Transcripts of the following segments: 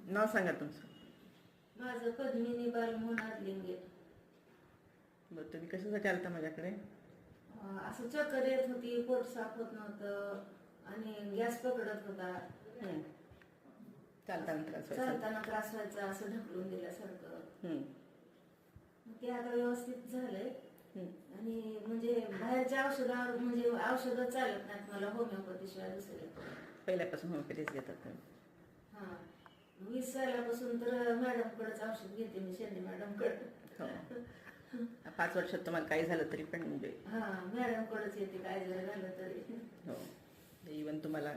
नाव सांगा तुमचं. माझं पद्मिनी बालमोहन आदलिंगे. बरं, तुम्ही कशासाठी आलता माझ्याकडे? असं चक्कर येत होती, पोट साफ होत नव्हतं आणि गॅस पकडत होता. चालताना त्रास व्हायचा, असं ढकलून दिल्यासारखं. ते आता व्यवस्थित झालंय. आणि म्हणजे बाहेरच्या औषधावर म्हणजे औषधं चालत नाहीत मला होमिओपॅथी शिवाय दुसरे. पहिल्यापासून होमिओपॅथीच घेतात? हा, 20 सालापासून तर मॅडमकडेच औषध घेते मी, शेंडे मॅडमकडे. हो. 5 वर्षात तुम्हाला काही झालं तरी पण म्हणजे? हा, मॅडमकडेच येते काय जर झालं तरी. हो. इव्हन तुम्हाला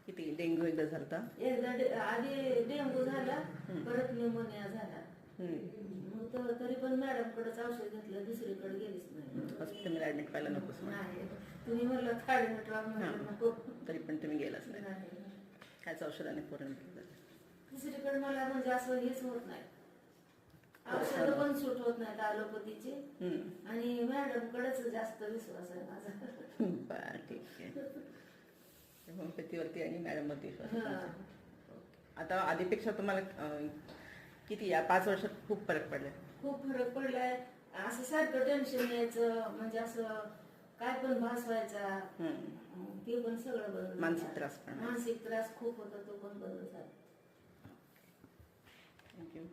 किती डेंग्यू एकदा झालता? एकदा आधी डेंग्यू झाला, परत न्यूमोनिया झाला. मग तरी पण मॅडमकडेच औषध घेतलं, दुसरीकडे गेलीच नाही. हॉस्पिटलला ऍडमिट व्हायला नकोस? नाही, तुम्ही म्हणलं नको, तरी पण तुम्ही गेलाच नाही. कायच औषधाने पूर्ण केलं? दुसरीकडे मला म्हणजे असं हेच होत नाही, औषधं पण सूट होत नाहीत ॲलोपॅथीची. आणि मॅडमकडेच जास्त विश्वास आहे माझा. बरं, ठीक आहे. होमिओपॅथीवरती आणि मॅडमवरती विश्वास. आता आधीपेक्षा तुम्हाला किती या 5 वर्षात खूप फरक पडलाय? खूप फरक पडलाय. असं सारखं टेन्शन यायचं, म्हणजे असं काय पण भास व्हायचा, ते पण सगळं बंद. मानसिक त्रास खूप होता, तो पण बंद झाला. थँक्यू.